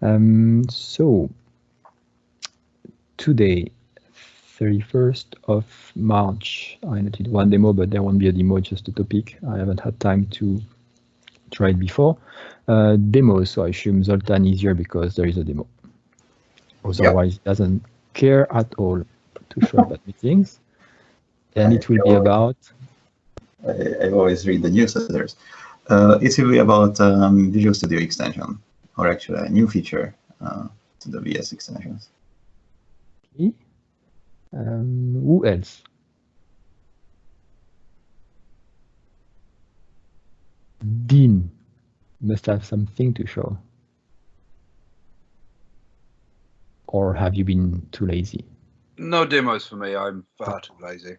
So today, 31st of March, I noted one demo, but there won't be a demo, just a topic. I haven't had time to try it before. Demos, so I assume Zoltan is here because there is a demo. Otherwise, it doesn't care at all to show up at meetings. And it will be about... I always read the newsletters. It will be about Visual Studio extension, or actually a new feature to the VS extensions. Okay. Who else? Dean must have something to show. Or have you been too lazy? No demos for me. I'm far too lazy.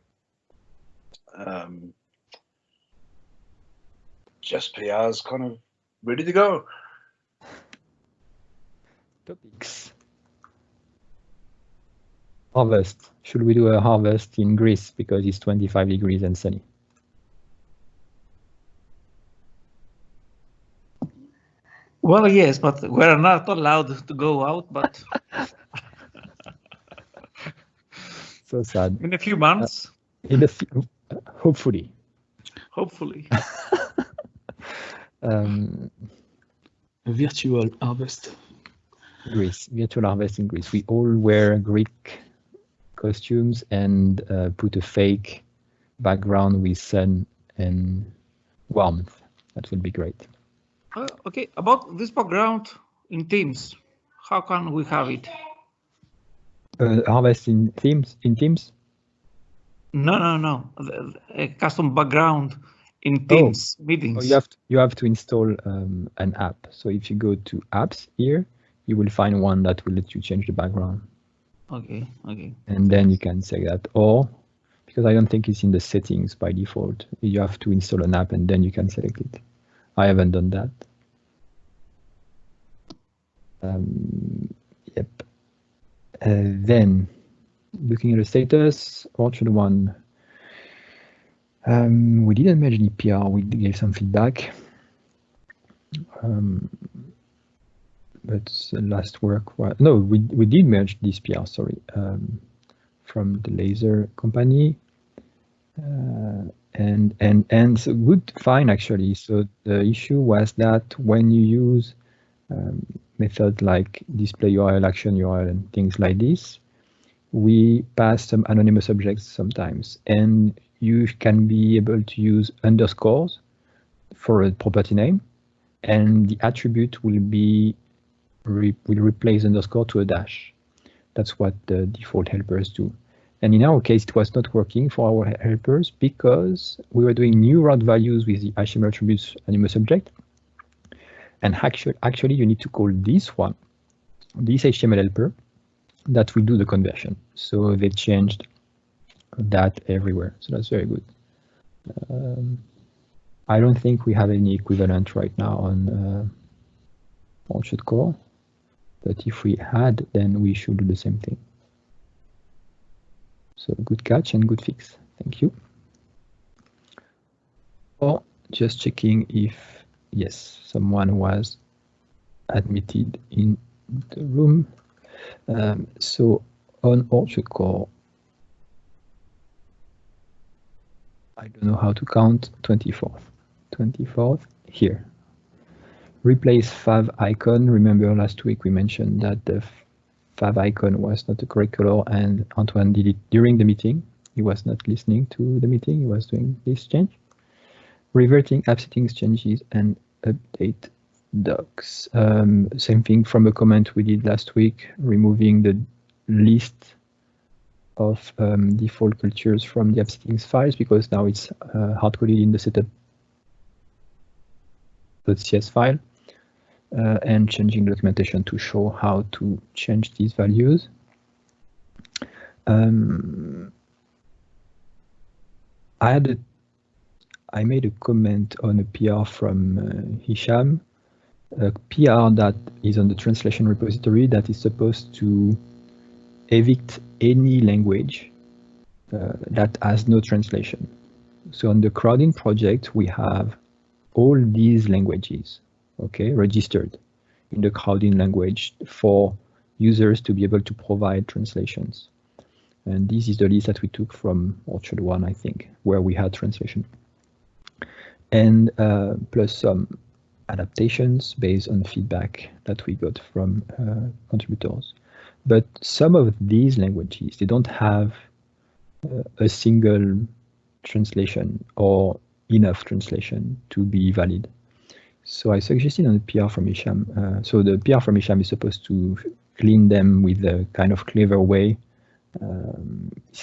Just PR's kind of ready to go. Topics. Harvest. Should we do a harvest in Greece because it's 25 degrees and sunny? Well, yes, but we're not allowed to go out, but So sad. in a few months, In the hopefully. hopefully. Virtual harvest. Greece, virtual harvest in Greece. We all wear Greek costumes and put a fake background with sun and warmth. That would be great. Okay, about this background in Teams, how can we have it? Harvest in Teams? No. A custom background in Teams meetings. Oh, you have to install an app. So if you go to apps here, you will find one that will let you change the background. Okay. And then you can say that, or because I don't think it's in the settings by default, you have to install an app and then you can select it. I haven't done that. Yep. Then looking at the status, Orchard 1. We didn't merge any PR, we gave some feedback. But last work was, no, we did merge this PR, sorry, from the laser company. And so good, fine actually. So the issue was that when you use methods like display URL, action URL, and things like this, we pass some anonymous objects sometimes, and you can be able to use underscores for a property name, and the attribute will be will replace underscore to a dash. That's what the default helpers do. And in our case, it was not working for our helpers because we were doing new route values with the HTML attributes anonymous object. And actually, you need to call this one, this HTML helper, that will do the conversion. So they changed that everywhere. So that's very good. I don't think we have any equivalent right now on Orchard Core, but if we had, then we should do the same thing. So good catch and good fix. Thank you. Or just checking if, yes, someone was admitted in the room. So on Orchard Core, I don't know how to count 24th. 24th here. Replace fav icon. Remember last week we mentioned that the fav icon was not the correct color and Antoine did it during the meeting. He was not listening to the meeting, he was doing this change. Reverting app settings changes and update docs. Same thing from a comment we did last week, removing the list of default cultures from the app settings files because now it's hard-coded in the setup.cs file. And changing the documentation to show how to change these values. I made a comment on a PR from Hisham, a PR that is on the translation repository that is supposed to evict any language that has no translation. So on the crowding project, we have all these languages, okay, registered. in the crowding language for users to be able to provide translations. And this is the list that we took from Orchard 1, I think, where we had translation. And plus some adaptations based on feedback that we got from contributors. But some of these languages, they don't have a single translation or enough translation to be valid. So I suggested on the PR from Isham. So the PR from Isham is supposed to clean them with a kind of clever way,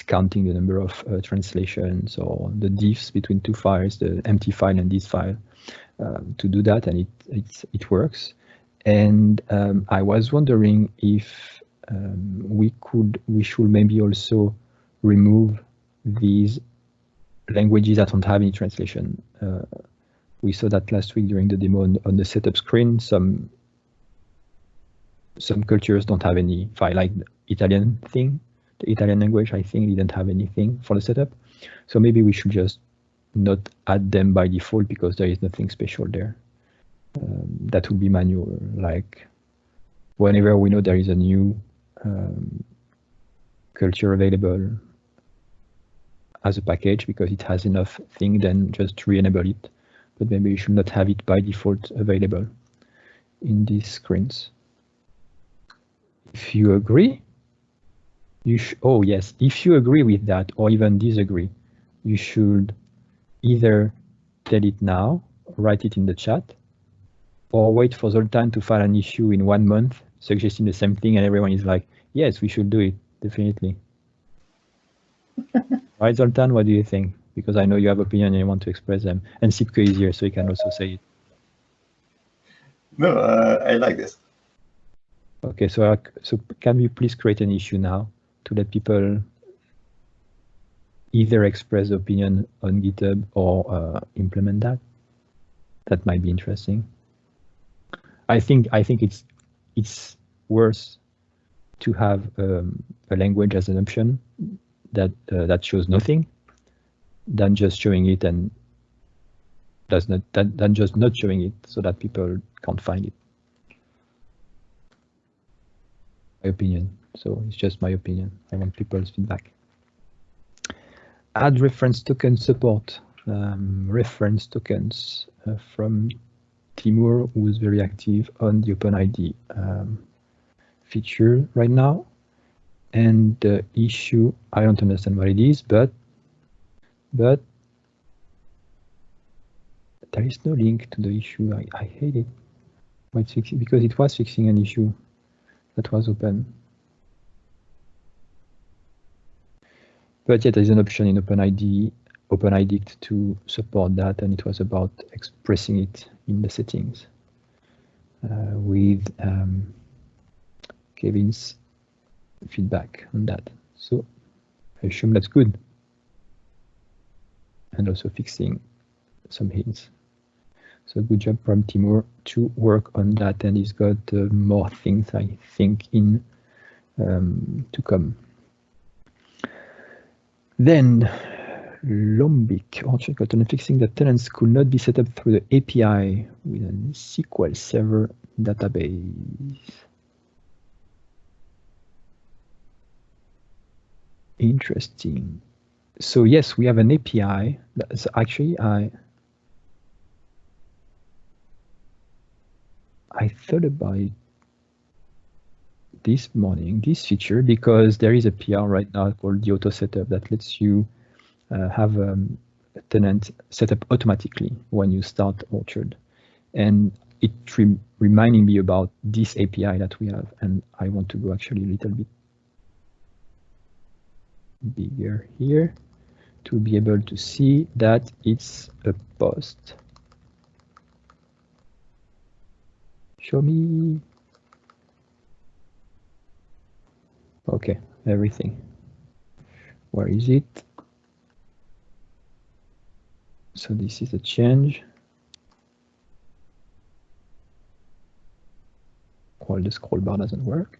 counting the number of translations or the diffs between two files, the empty file and this file, to do that, and it works. And I was wondering if we should maybe also remove these languages that don't have any translation. We saw that last week during the demo on the setup screen. Some cultures don't have any file, like the Italian thing. The Italian language, I think, didn't have anything for the setup. So maybe we should just not add them by default because there is nothing special there. That would be manual. Like whenever we know there is a new culture available as a package because it has enough thing, then just re-enable it. But maybe you should not have it by default available in these screens. If you agree, oh yes, if you agree with that or even disagree, you should either tell it now, write it in the chat, or wait for Zoltan to file an issue in 1 month suggesting the same thing and everyone is like, yes, we should do it, definitely. Right, Zoltan, what do you think? Because I know you have opinion and you want to express them. And Sipke is here, so he can also say it. No, I like this. Okay, so can we please create an issue now to let people either express opinion on GitHub or implement that? That might be interesting. I think it's worse to have a language as an option that shows nothing than just showing it and than just not showing it so that people can't find it. My opinion. So it's just my opinion. I want people's feedback. Add reference token support. Reference tokens from Timur, who is very active on the OpenID feature right now. And the issue, I don't understand what it is, but there is no link to the issue. I hate it. Why it's fixing? Because it was fixing an issue that was open. But yet there's an option in OpenID to support that, and it was about expressing it in the settings with Kevin's feedback on that. So I assume that's good. And also fixing some hints. So good job from Timur to work on that, and he's got more things, I think, in to come. Then Lombiq, Orchard fixing that tenants could not be set up through the API with a SQL Server database. Interesting. So yes, we have an API. That's actually I thought about it this morning, this feature, because there is a PR right now called the auto setup that lets you have a tenant set up automatically when you start Orchard. And it reminding me about this API that we have, and I want to go actually a little bit bigger here to be able to see that it's a post. Show me. Okay, everything. Where is it? So this is a change. While the scroll bar doesn't work.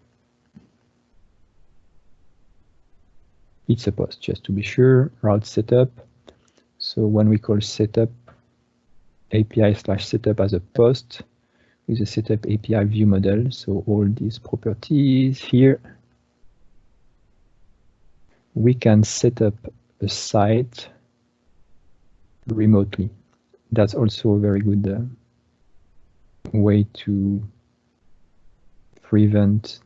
It's a post, just to be sure. Route setup. So when we call setup API/setup as a post, with the setup API view model. So all these properties here, we can set up a site remotely. That's also a very good way to prevent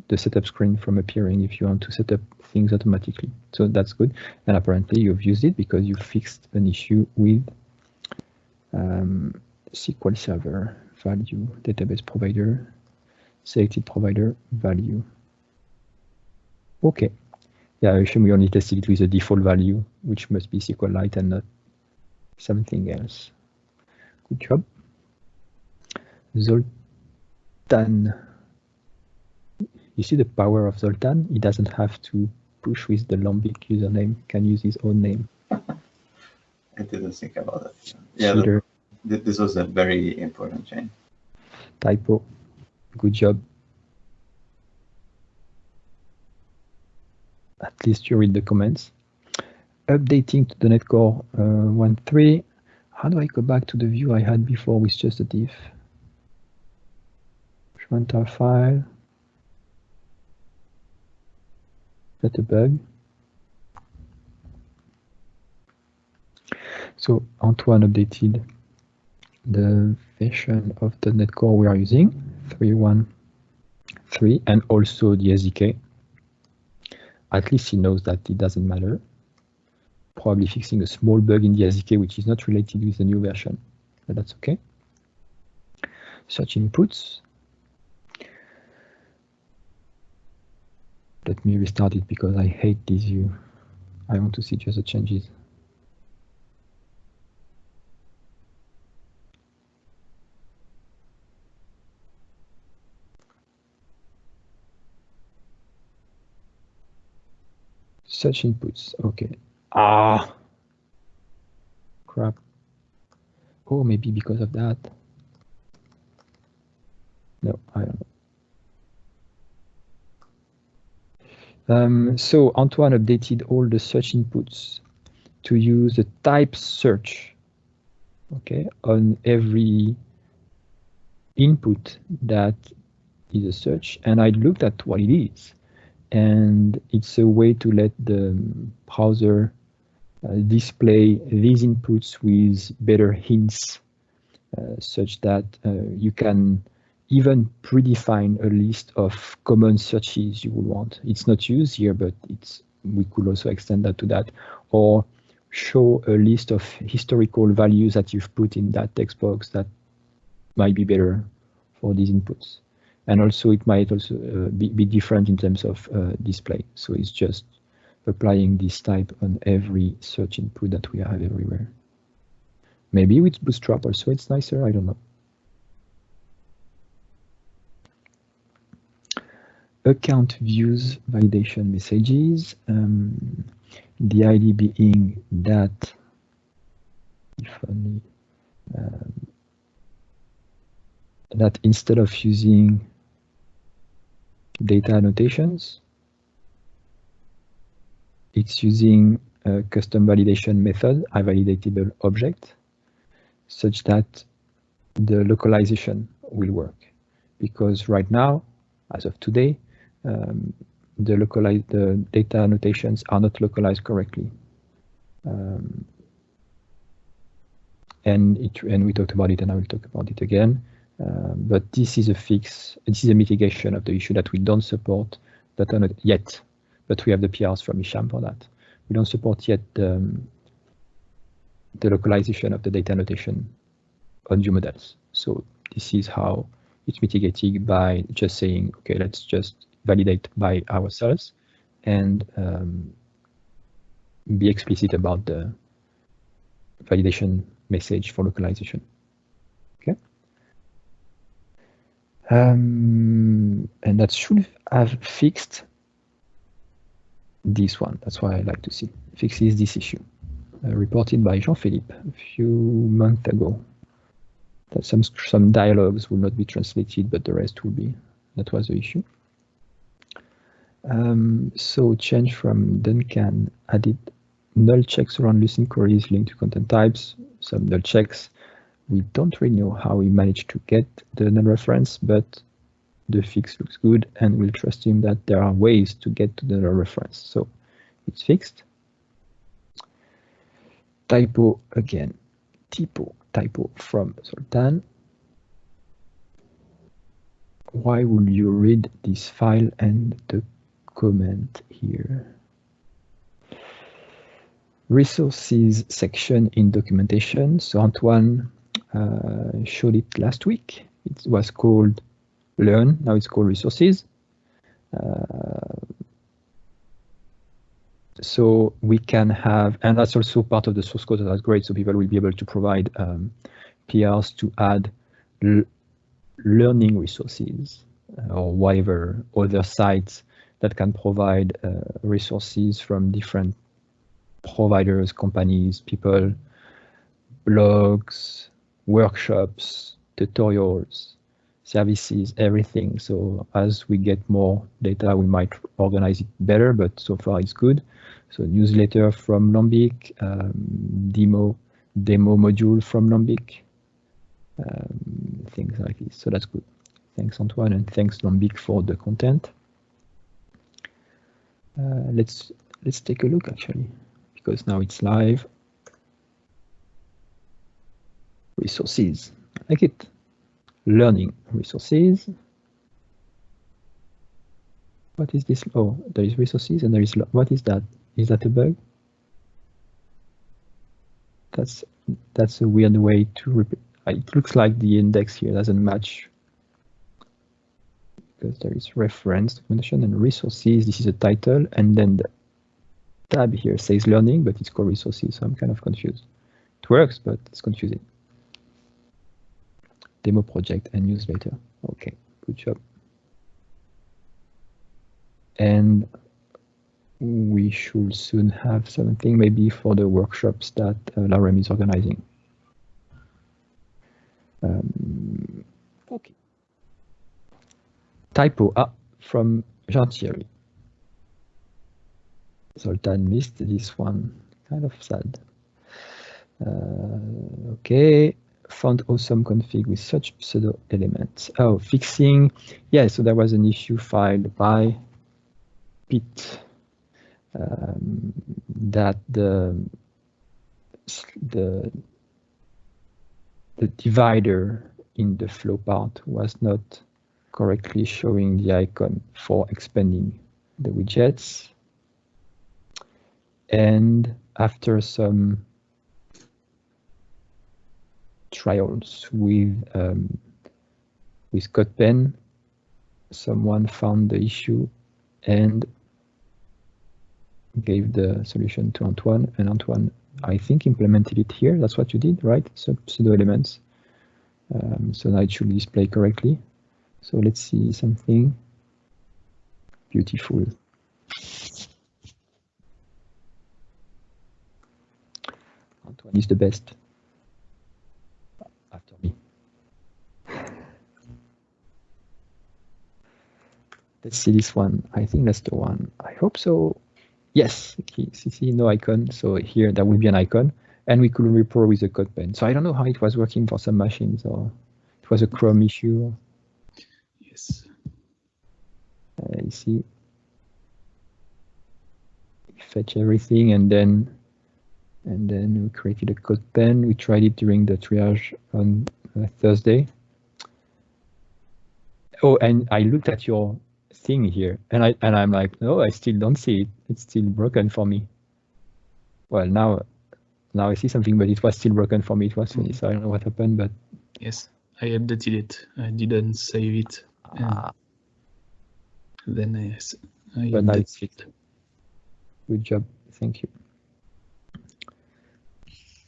the setup screen from appearing if you want to set up things automatically. So that's good. And apparently you've used it because you fixed an issue with SQL Server value, database provider, selected provider value. Okay. Yeah, I assume we only tested it with the default value, which must be SQLite and not something else. Good job. Zoltan. You see the power of Zoltan? He doesn't have to push with the Lombiq username, can use his own name. I didn't think about it. Yeah, this was a very important change. Typo. Good job. At least you read the comments. Updating to the .NET Core 1.3. How do I go back to the view I had before with just a div? Enter file. Is that a bug? So Antoine updated the version of the .NET Core we are using, 3.1.3, and also the SDK. At least he knows that it doesn't matter. Probably fixing a small bug in the SDK which is not related with the new version, but that's okay. Search inputs. Let me restart it because I hate this view. I want to see just the changes. Search inputs, okay. Ah, crap. Oh, maybe because of that. No, I don't know. So Antoine updated all the search inputs to use the type search, okay, on every input that is a search. And I looked at what it is. And it's a way to let the browser display these inputs with better hints, such that you can even predefine a list of common searches you would want. It's not used here, but we could also extend that to that, or show a list of historical values that you've put in that text box that might be better for these inputs. And also it might also be different in terms of display. So it's just applying this type on every search input that we have everywhere. Maybe with Bootstrap also it's nicer, I don't know. Account views validation messages. The idea being that if only that instead of using data annotations, it's using a custom validation method, a validatable object, such that the localization will work. Because right now, as of today, the data annotations are not localized correctly. And we talked about it, and I will talk about it again. But this is a fix. This is a mitigation of the issue that we don't support data yet, but we have the PRs from Isham for that. We don't support yet the localization of the data annotation on view models. So this is how it's mitigated by just saying, okay, let's just validate by ourselves and be explicit about the validation message for localization. Okay. And that should have fixed this one. That's why I like to see fixes this issue. Reported by Jean-Philippe a few months ago. That some dialogues will not be translated, but the rest will be. That was the issue. So change from Duncan added null checks around Lucene queries linked to content types. Some null checks We don't really know how we managed to get the null reference, but the fix looks good, and we'll trust him that there are ways to get to the null reference. So it's fixed. Typo again. Typo from Sultan. Why would you read this file and the comment here? Resources section in documentation. So Antoine showed it last week. It was called Learn. Now it's called Resources. So we can have, and that's also part of the source code. That's great. So people will be able to provide PRs to add learning resources or whatever other sites that can provide resources from different providers, companies, people, blogs, workshops, tutorials, services, everything. So as we get more data, we might organize it better, but so far it's good. So newsletter from Lombiq, demo module from Lombiq, things like this. So that's good. Thanks, Antoine, and thanks, Lombiq, for the content. Let's take a look, actually, because now it's live. Resources, I like it. Learning resources. What is this? Oh, there is resources and there is, what is that? Is that a bug? That's a weird way to repeat. It looks like the index here doesn't match because there is reference documentation and resources. This is a title, and then the tab here says learning, but it's called resources. So I'm kind of confused. It works, but it's confusing. Demo project and newsletter. Okay, good job. And we should soon have something maybe for the workshops that Lorem is organizing. Okay. Typo from Jean-Thierry. Sultan missed this one. Kind of sad. Okay. Found awesome config with SearchPseudoElements. Oh, fixing. Yeah, so there was an issue filed by Pete that the divider in the flow part was not correctly showing the icon for expanding the widgets. And after some trials with CodePen, someone found the issue and gave the solution to Antoine, and Antoine, I think, implemented it here. That's what you did, right? So pseudo-elements. So now it should display correctly. So let's see something beautiful. Antoine is the best. After me. Let's see this one. I think that's the one. I hope so. Yes, CC, no icon. So here there will be an icon, and we could repro with a CodePen. So I don't know how it was working for some machines, or it was a Chrome issue. Yes. You see, fetch everything, and then we created a CodePen. We tried it during the triage on Thursday. Oh, and I looked at your thing here, and I'm like, no, I still don't see it. It's still broken for me. Well, now I see something, but it was still broken for me. It was finished. So I don't know what happened, but yes, I updated it. I didn't save it. Then I but now it's fixed. Good job. Thank you.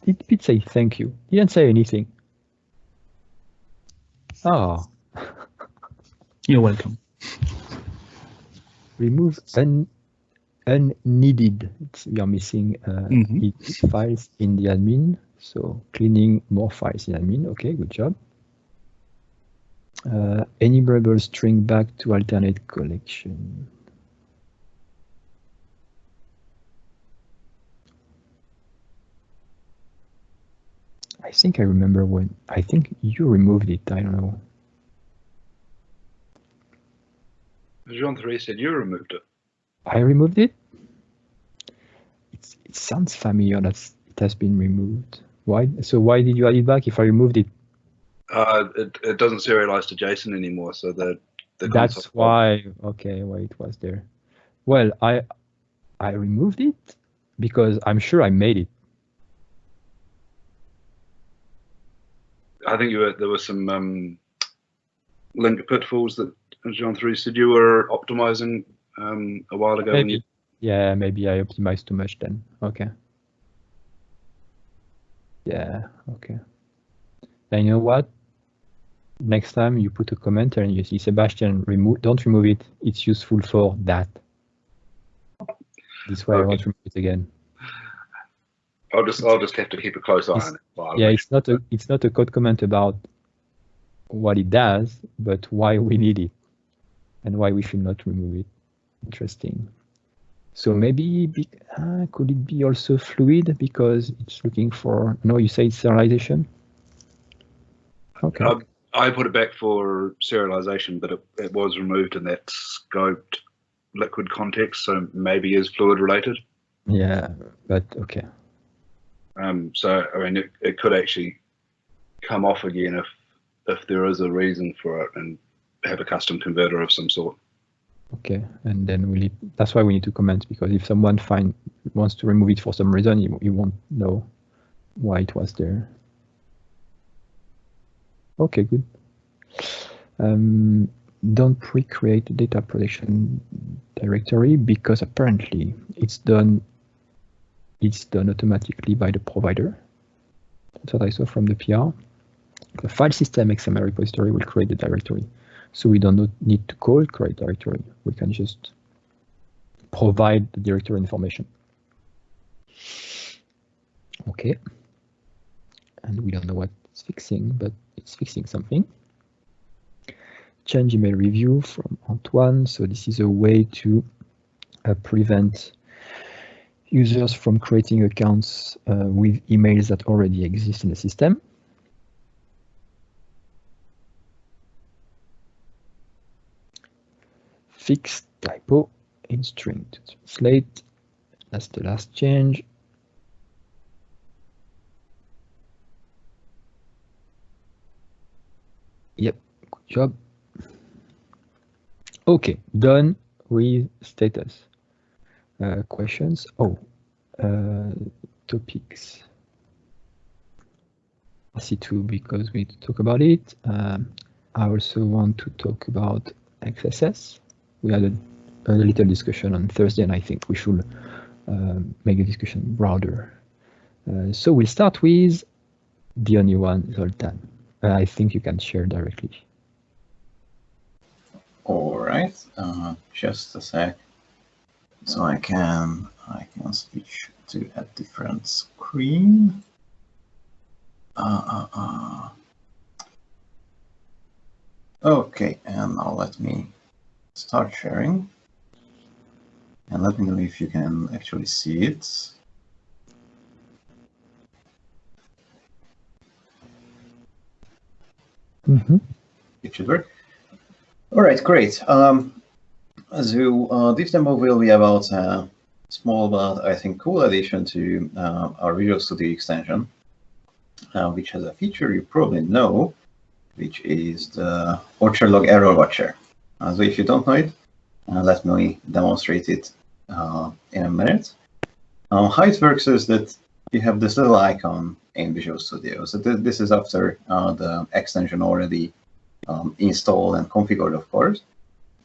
Did Pete say thank you? He didn't say anything. Oh. You're welcome. Remove unneeded. We are missing files in the admin. So cleaning more files in admin. Okay, good job. Enumerable string back to alternate collection. I I think I remember when, I think you removed it, I don't know. Jean-Three said you removed it. I removed it? It sounds familiar that it has been removed. Why? So why did you add it back if I removed it? It doesn't serialize to JSON anymore, so the That's why. Okay, why it was there. Well, I removed it because I'm sure I made it. I think there were some link pitfalls that Jean-Three said you were optimizing a while ago. Maybe. Yeah, maybe I optimized too much then. Okay. Yeah, okay. Then you know what? Next time you put a comment and you see Sebastian, don't remove it. It's useful for that. This way I won't remove it again. I'll just have to keep a close eye on it. Yeah, it's not a code comment about what it does, but why we need it and why we should not remove it. Interesting. So maybe could it be also fluid because it's looking for? No, you say it's serialization. Okay. I put it back for serialization, but it was removed in that scoped liquid context, so maybe is fluid related. Yeah, but okay. So I mean, it could actually come off again if there is a reason for it and have a custom converter of some sort. Okay, and then that's why we need to comment, because if someone wants to remove it for some reason, you won't know why it was there. Okay, good. Don't pre-create a data protection directory because apparently it's done automatically by the provider. That's what I saw from the PR. The file system XML repository will create the directory. So we don't need to call create directory. We can just provide the directory information. Okay. And we don't know what it's fixing, but it's fixing something. Change email review from Antoine. So this is a way to prevent users from creating accounts with emails that already exist in the system. Fix typo in string to translate. That's the last change. Yep, good job. Okay, done with status. Questions? Topics. C2 because we need to talk about it. I also want to talk about XSS. We had a little discussion on Thursday, and I think we should make the discussion broader. So we'll start with the only one, Zoltan. I think you can share directly. All right, just a sec. So I can switch to a different screen. Okay, and now let me start sharing. And let me know if you can actually see it. Mm-hmm. It should work. All right, great. So this demo will be about a small but I think cool addition to our Visual Studio extension, which has a feature you probably know, which is the orchard log error watcher. So if you don't know it, let me demonstrate it in a minute. How it works is that you have this little icon in Visual Studio. So this is after the extension already installed and configured, of course.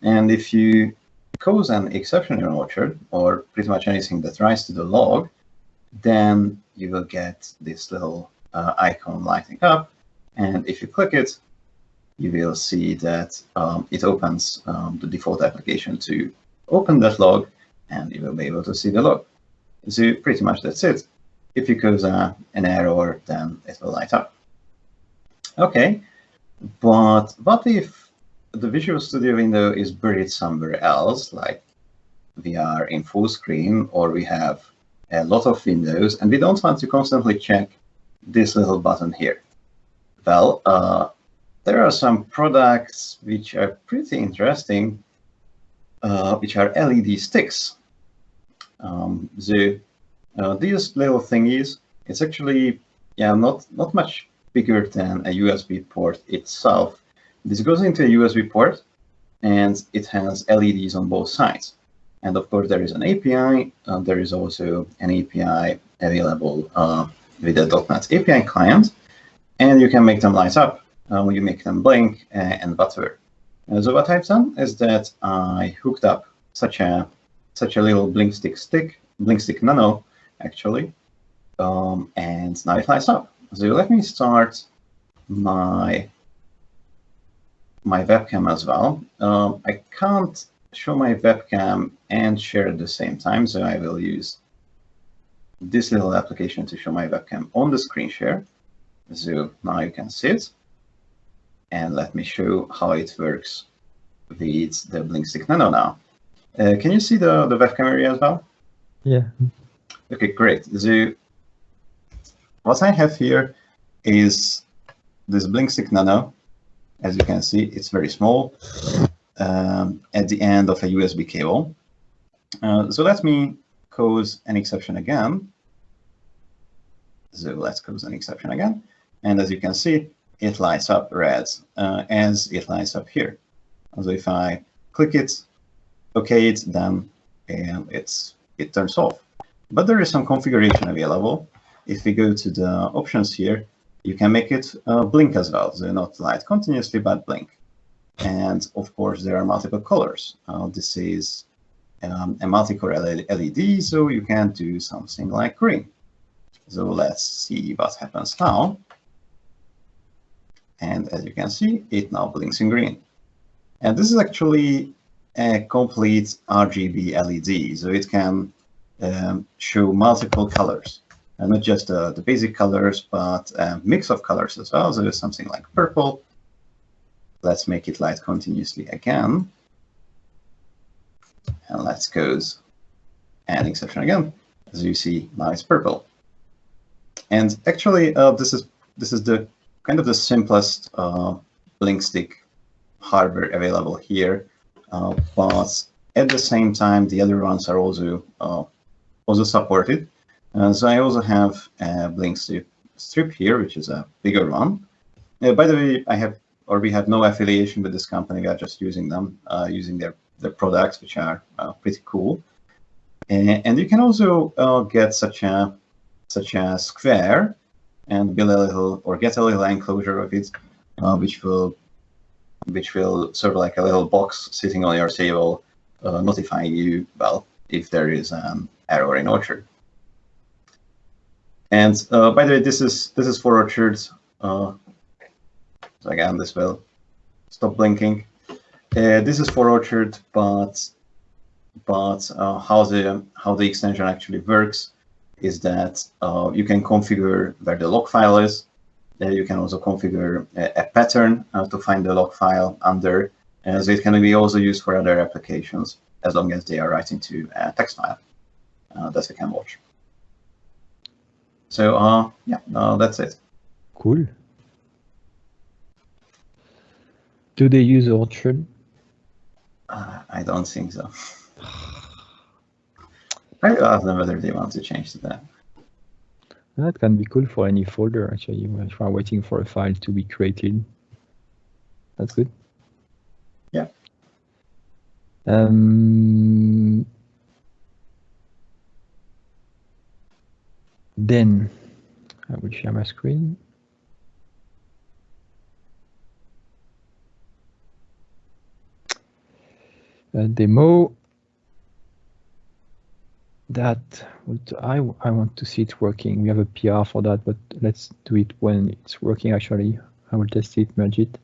And if you cause an exception in Orchard, or pretty much anything that writes to the log, then you will get this little icon lighting up. And if you click it, you will see that it opens the default application to open that log, and you will be able to see the log. So pretty much that's it. If you cause an error, then it will light up. Okay, but what if the Visual Studio window is buried somewhere else, like we are in full screen or we have a lot of windows and we don't want to constantly check this little button here? Well, there are some products which are pretty interesting, which are LED sticks. These little thingies, it's actually not much bigger than a USB port itself. This goes into a USB port, and it has LEDs on both sides. And of course, there is an API. There is also an API available with the .NET API client, and you can make them light up. You make them blink and Wather. So what I've done is that I hooked up such a little BlinkStick Nano, actually, and now it lights up. So let me start my webcam as well. I can't show my webcam and share at the same time, so I will use this little application to show my webcam on the screen share. So now you can see it. And let me show how it works with the BlinkStick Nano now. Can you see the webcam area as well? Yeah. Okay, great. So what I have here is this BlinkStick Nano. As you can see, it's very small at the end of a USB cable. So let me cause an exception again. So let's cause an exception again. And as you can see, it lights up red as it lights up here. So if I click it, OK it, then it turns off. But there is some configuration available. If we go to the options here, you can make it blink as well. So not light continuously, but blink. And of course, there are multiple colors. This is a multicolor LED, so you can do something like green. So let's see what happens now. And as you can see, it now blinks in green. And this is actually a complete RGB LED, so it can show multiple colors. And not just the basic colors, but a mix of colors as well. So there's something like purple. Let's make it light continuously again. And let's close an exception again. As you see, now it's purple. And actually, this is the kind of the simplest BlinkStick hardware available here. But at the same time, the other ones are also supported. So I also have a BlinkStick strip here, which is a bigger one. By the way, we have no affiliation with this company. We are just using them, using their products, which are pretty cool. And you can also get such a square and build a little or get a little enclosure of it, which will serve like a little box sitting on your table, notifying you, well, if there is an error in Orchard. And by the way, this is for Orchard. So again, this will stop blinking. This is for Orchard, but how the extension actually works is that you can configure where the log file is. You can also configure a pattern to find the log file under. So it can be also used for other applications as long as they are writing to a text file that we can watch. So yeah, that's it. Cool. Do they use Orchard? I don't think so. I will ask them whether they want to change to that. That can be cool for any folder, actually, if you are waiting for a file to be created. That's good. Yeah. Then I will share my screen. A demo that I want to see it working. We have a PR for that, but let's do it when it's working. Actually, I will test it, merge it.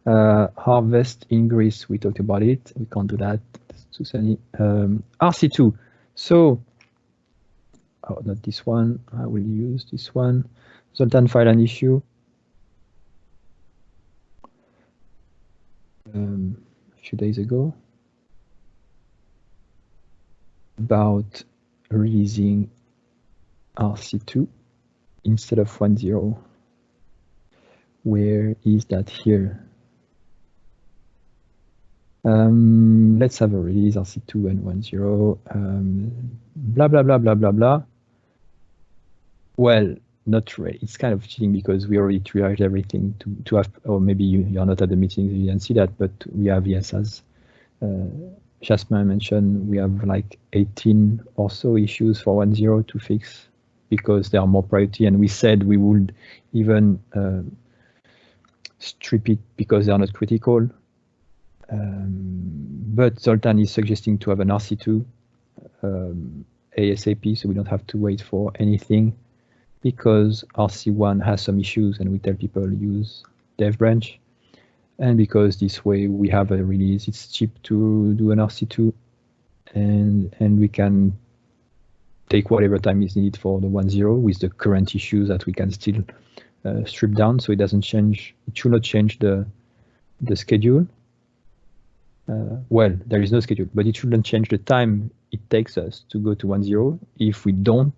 Harvest ingress, we talked about it. We can't do that. It's too sunny. RC2. So, oh, not this one. I will use this one. Zoltan filed an issue a few days ago about releasing RC2. instead of 1.0. Where is that here? Let's have a release RC2 and 1.0. Blah, blah, blah, blah, blah, blah. Well, not really. It's kind of cheating because we already triaged everything to have, or maybe you're not at the meeting, so you didn't see that, but we have, yes, as Jasmin mentioned, we have like 18 or so issues for 1.0 to fix because they are more priority, and we said we would even strip it because they are not critical. But Zoltan is suggesting to have an RC2 ASAP, so we don't have to wait for anything, because RC1 has some issues and we tell people use dev branch, and because this way we have a release, it's cheap to do an RC2, and we can take whatever time is needed for the 1.0 with the current issues that we can still strip down, so it doesn't change, it should not change the schedule. Well, there is no schedule, but it shouldn't change the time it takes us to go to 1.0 if we don't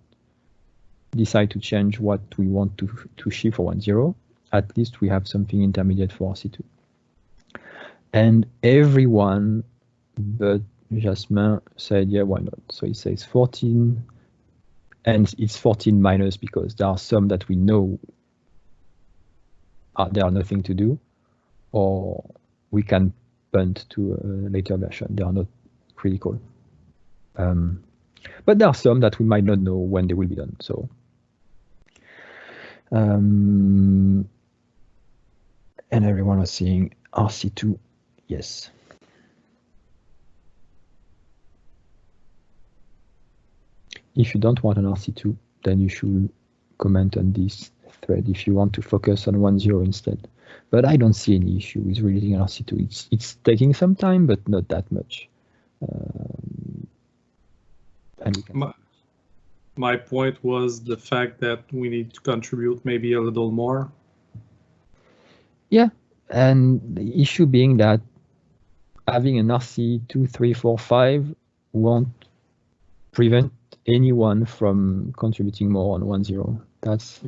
decide to change what we want to ship for 1.0. At least we have something intermediate for RC2. And everyone but Jasmin said, yeah, why not? So he says 14, and it's 14 minus because there are some that we know there are nothing to do, or we can punt to a later version. They are not critical. But there are some that we might not know when they will be done. So, and everyone was saying RC2, yes. If you don't want an RC2, then you should comment on this thread if you want to focus on 1.0 instead. But I don't see any issue with releasing an RC2. It's taking some time, but not that much. And my point was the fact that we need to contribute maybe a little more. Yeah, and the issue being that having an RC2, 3, 4, 5 won't prevent anyone from contributing more on 1.0. That's,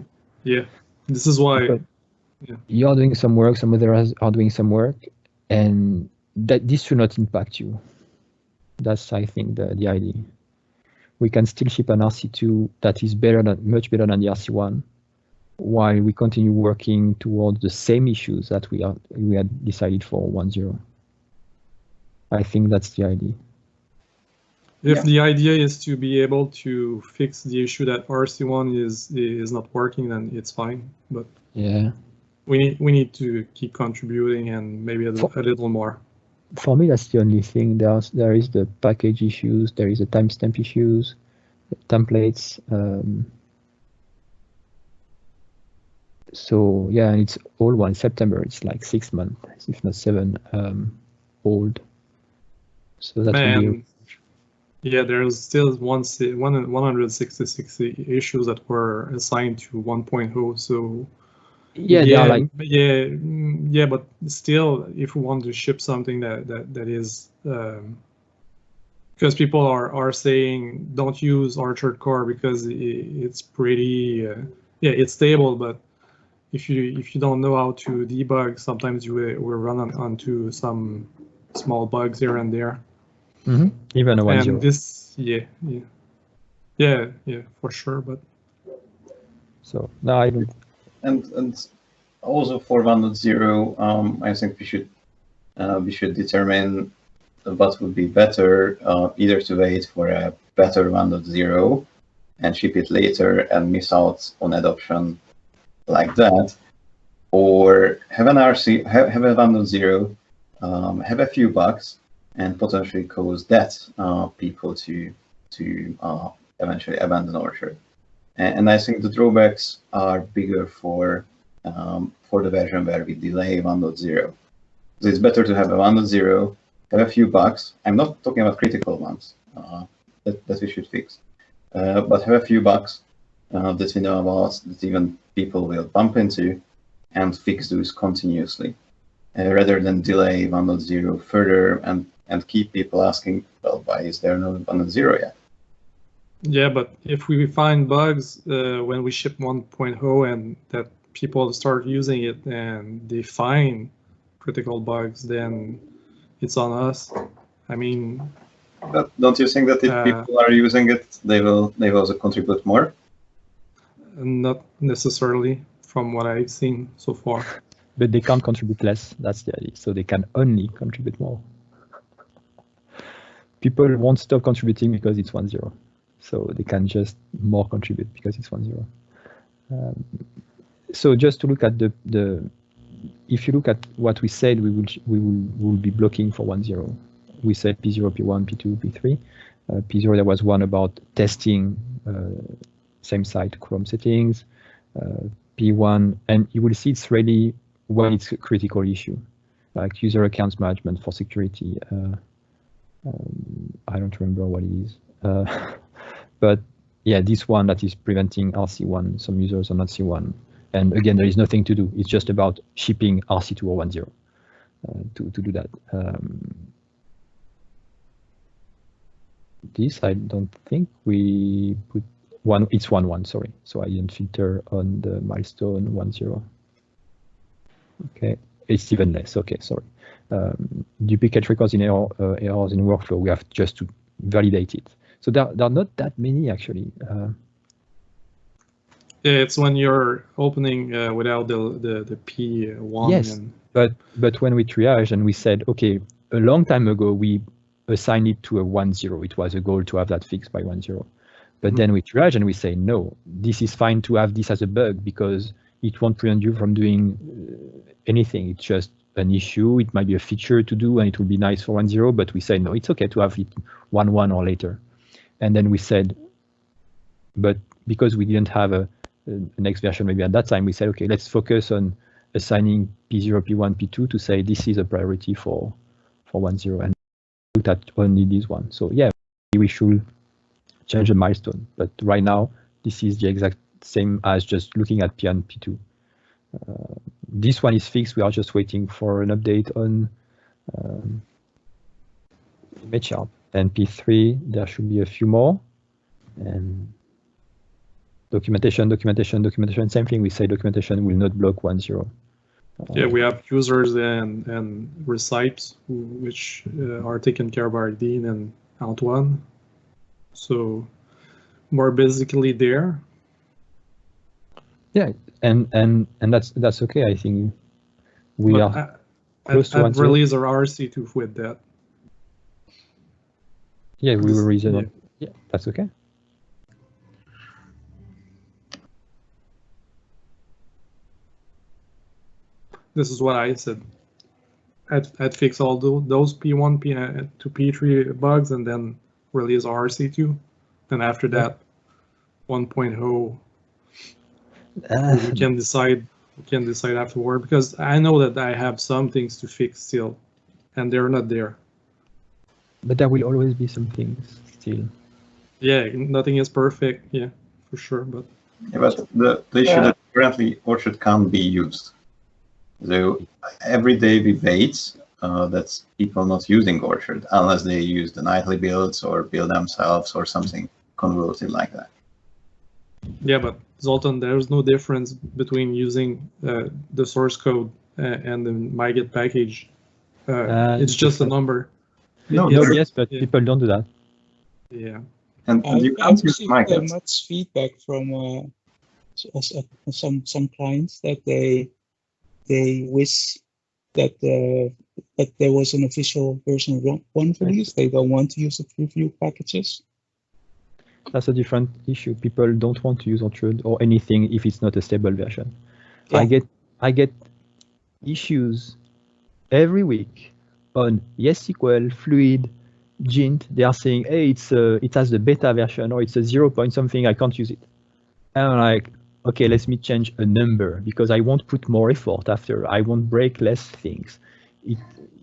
yeah, this is why. Yeah. You're doing some work, some others are doing some work, and that this should not impact you. That's, I think, the idea. We can still ship an RC2 that is much better than the RC1, while we continue working towards the same issues that we had decided for 1.0. I think that's the idea. If the idea is to be able to fix the issue that RC1 is not working, then it's fine. But yeah, we need to keep contributing and maybe a little more. For me, that's the only thing. There is the package issues, there is the timestamp issues, the templates. So yeah, and it's all one September. It's like 6 months, if not 7, old. So that will be. Yeah, there's still 166 issues that were assigned to 1.0. So yeah, they are like yeah, but still, if we want to ship something that is because people are saying don't use Orchard Core because it's pretty it's stable, but if you don't know how to debug, sometimes you will run onto some small bugs here and there. Mm-hmm. Even a 1.0. And this, yeah, for sure. But so no, I don't. And also for 1.0, I think we should determine what would be better, either to wait for a better 1.0 and ship it later and miss out on adoption like that, or have an RC, have a 1.0, have a few bugs, and potentially cause that people to eventually abandon Orchard. And I think the drawbacks are bigger for the version where we delay 1.0. So it's better to have a 1.0, have a few bugs. I'm not talking about critical ones that we should fix, but have a few bugs that we know about, that even people will bump into, and fix those continuously, rather than delay 1.0 further and keep people asking, well, why is there no 1.0 yet? Yeah, but if we find bugs when we ship 1.0 and that people start using it and they find critical bugs, then it's on us. I mean, but don't you think that if people are using it, they will also contribute more? Not necessarily, from what I've seen so far. But they can't contribute less. That's the idea. So they can only contribute more. People won't stop contributing because it's 1.0. So they can just more contribute because it's 1.0. So just to look at if you look at what we said, we will be blocking for 1.0. We said P0, P1, P2, P3. P0, there was one about testing same site Chrome settings. P1, and you will see it's really when it's a critical issue, like user accounts management for security. I don't remember what it is. But yeah, this one that is preventing RC1, some users are not C1. And again, there is nothing to do. It's just about shipping RC2 or 1.0 to do that. This, I don't think we put one, it's 1.1, sorry. So I didn't filter on the milestone 1.0. Okay, it's even less, okay, sorry. Duplicate records in errors in workflow, we have just to validate it. So there are not that many actually. Yeah, it's when you're opening without the P1. Yes, and... but when we triage and we said, okay, a long time ago we assigned it to a 1.0. It was a goal to have that fixed by 1.0. But then we triage and we say, no, this is fine to have this as a bug because it won't prevent you from doing anything. It's just an issue. It might be a feature to do and it will be nice for 1.0, but we say, no, it's okay to have it 1.1 or later. And then we said, but because we didn't have a next version maybe at that time, we said, okay, let's focus on assigning P0, P1, P2 to say this is a priority for 1.0 and look at only this one. So yeah, we should change the milestone, but right now this is the exact same as just looking at P1, P2. This one is fixed. We are just waiting for an update on image-sharp. And P3, there should be a few more. And documentation, same thing. We say documentation will not block 1.0. Yeah, we have users and recipes which are taken care by Dean and Antoine. So we're basically there. Yeah, and that's okay. I think we are close to 1.0. Release our RC2 with that. Yeah, we will reason. Yeah, that's okay. This is what I said. I'd fix all those P1 to P3 bugs and then release RC2. And after that, 1.0, we can decide afterward, because I know that I have some things to fix still, and they're not there. But there will always be some things still. Yeah, nothing is perfect. Yeah, for sure. But yeah, but the issue that currently Orchard can't be used. So every day we wait that's people not using Orchard unless they use the nightly builds or build themselves or something convoluted like that. Yeah, but Zoltan, there's no difference between using the source code and the MyGet package. It's just a number. No, yes, but people don't do that. Yeah. And you can't use MyGet. Much feedback from some clients that they wish that there was an official version 1 release. They don't want to use the preview packages. That's a different issue. People don't want to use Orchard or anything if it's not a stable version. Yeah. I get issues every week on YesSQL, Fluid, Gint. They are saying, hey, it has the beta version or it's a 0 point something, I can't use it. And I'm like, okay, let me change a number because I won't put more effort after. I won't break less things.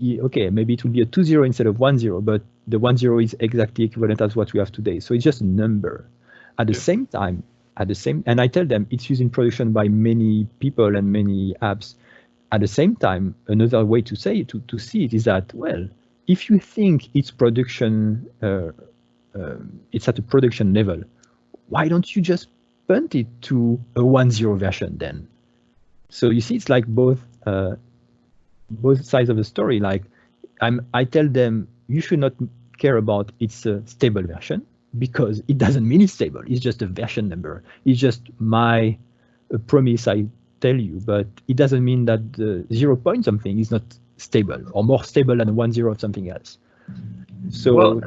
Okay, maybe it will be a 2.0 instead of 1.0, but the 1.0 is exactly equivalent as what we have today. So it's just a number. At the same time, and I tell them it's used in production by many people and many apps. At the same time, another way to say it, to see it is that, well, if you think it's production it's at a production level, why don't you just punt it to a 1.0 version then? So you see, it's like both sides of the story. Like I tell them you should not care about it's a stable version, because it doesn't mean it's stable. It's just a version number. It's just my promise I tell you, but it doesn't mean that the 0 point something is not stable or more stable than 1.0 of something else. So Well,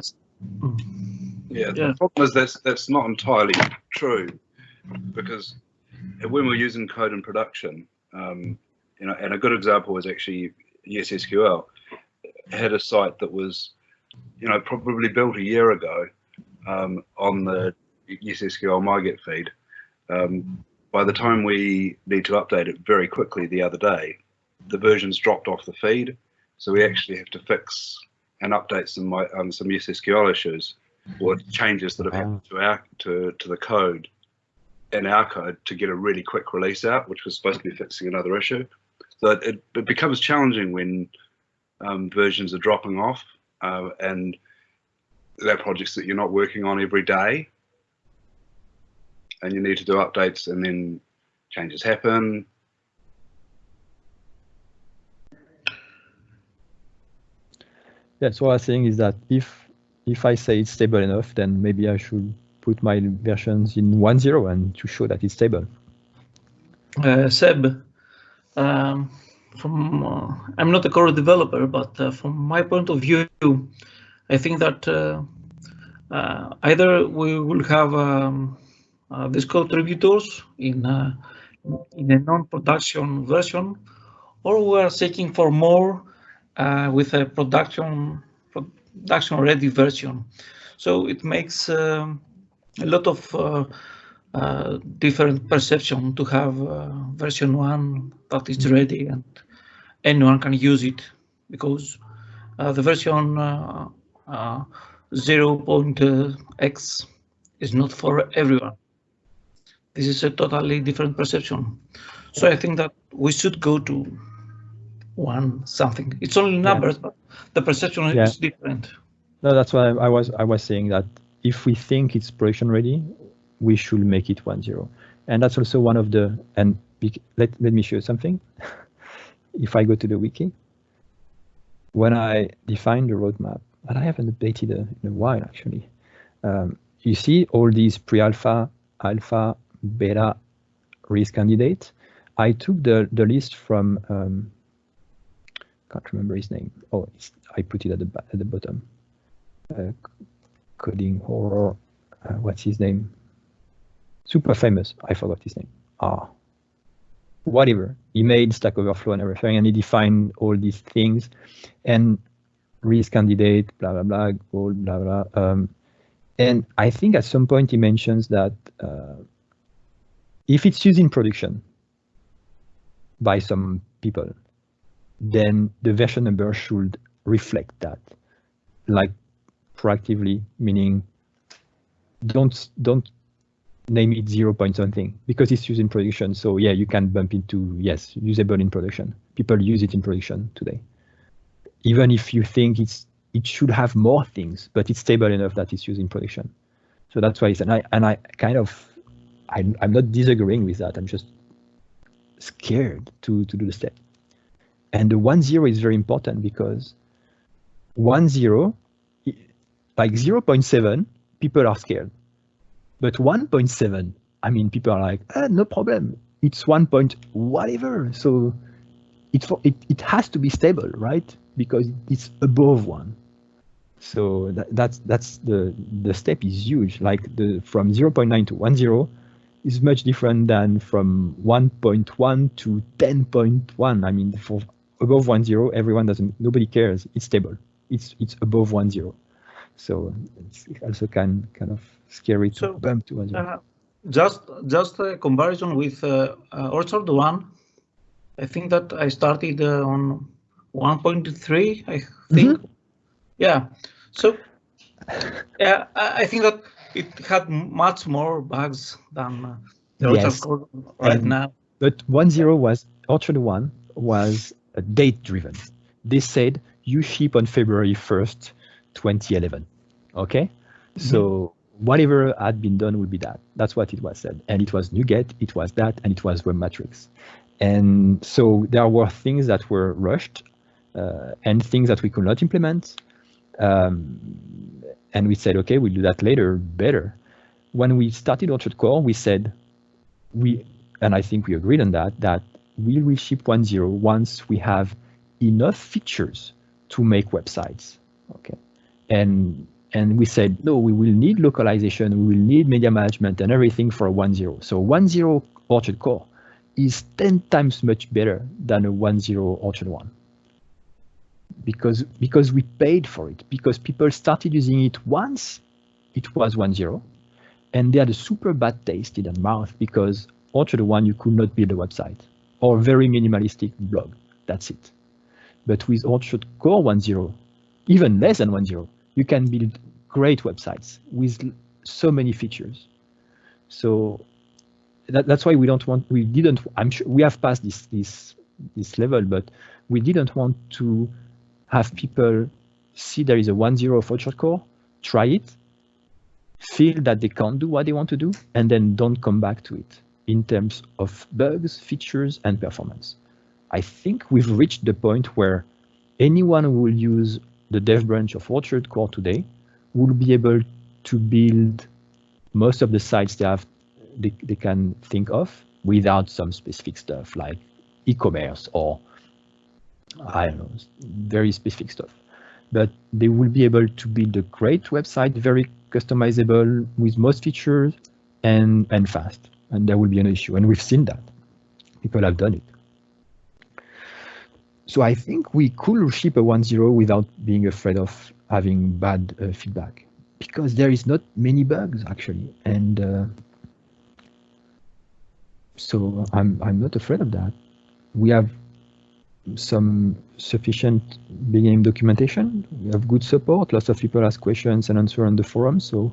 yeah, the problem is that's not entirely true, because when we're using code in production, you know, and a good example was actually YesSQL. It had a site that was, you know, probably built a year ago on the YesSQL MyGet feed. By the time we need to update it very quickly the other day, the version's dropped off the feed, so we actually have to fix and update some YesSQL issues or changes that have happened to the code in our code to get a really quick release out, which was supposed to be fixing another issue. So it becomes challenging when versions are dropping off and they're projects that you're not working on every day, and you need to do updates, and then changes happen. That's what I was saying, is that if I say it's stable enough, then maybe I should put my versions in 1.0 and to show that it's stable. Seb, I'm not a core developer, but from my point of view, I think that either we will have these contributors in a non-production version, or we are seeking for more with a production-ready version. So it makes a lot of different perception to have version 1 that is ready and anyone can use it, because the version 0.x is not for everyone. This is a totally different perception. So I think that we should go to 1 something. It's only numbers, but the perception is different. No, that's why I was saying that if we think it's production ready, we should make it 1.0. And that's also one of the, and let me show you something. If I go to the wiki, when I define the roadmap, and I haven't updated in a while actually, you see all these pre-alpha, alpha, beta release candidates. I took the list from, can't remember his name. Oh, I put it at the bottom. Coding horror, what's his name? Super famous, I forgot his name. Whatever. He made Stack Overflow and everything, and he defined all these things, and release candidate, blah, blah, blah, gold, blah, blah. And I think at some point he mentions that if it's used in production by some people, then the version number should reflect that, like proactively, meaning don't name it 0 point something because it's used in production. So yeah, you can bump into, yes, usable in production. People use it in production today. Even if you think it should have more things, but it's stable enough that it's used in production. So that's why it's, I'm not disagreeing with that. I'm just scared to do the step. And the 1.0 is very important because 1.0, like 0.7, people are scared. But 1.7, I mean, people are like, no problem. It's 1 point whatever. So it has to be stable, right? Because it's above 1. So that's the step is huge. Like from 0.9 to 1.0 is much different than from 1.1 to 10.1. I mean, for above 1.0, nobody cares. It's stable. It's above 1.0. So it's also kind of scary to bump to 1.0. Just a comparison with Orchard 1. I think that I started on 1.3. I think, yeah. So yeah, I think that it had much more bugs than the Orchard code right now. But 1.0 was Orchard 1 was date driven. They said you ship on February 1st, 2011. Okay, So whatever had been done would be that. That's what it was said. And it was NuGet, it was that, and it was web matrix. And so there were things that were rushed and things that we could not implement. And we said, okay, we'll do that later, better. When we started Orchard Core, we said, and I think we agreed on that we will ship 1.0 once we have enough features to make websites. Okay. And we said, no, we will need localization, we will need media management and everything for a 1.0. So 1.0 Orchard Core is 10 times much better than a 1.0 Orchard 1. Because we paid for it, because people started using it once it was 1.0, and they had a super bad taste in their mouth because Orchard 1, you could not build a website or very minimalistic blog. That's it. But with Orchard Core 1.0, even less than 1.0, you can build great websites with so many features. So that's why I'm sure we have passed this level, but we didn't want to have people see there is a 1.0 of Orchard Core, try it, feel that they can't do what they want to do, and then don't come back to it in terms of bugs, features, and performance. I think we've reached the point where anyone who will use the dev branch of Orchard Core today will be able to build most of the sites they can think of without some specific stuff like e-commerce or I don't know, very specific stuff. But they will be able to build a great website, very customizable with most features and fast. And there will be an issue. And we've seen that. People have done it. So I think we could ship a 1.0 without being afraid of having bad feedback, because there is not many bugs actually. And so I'm not afraid of that. We have some sufficient beginning documentation. We have good support. Lots of people ask questions and answer on the forum. So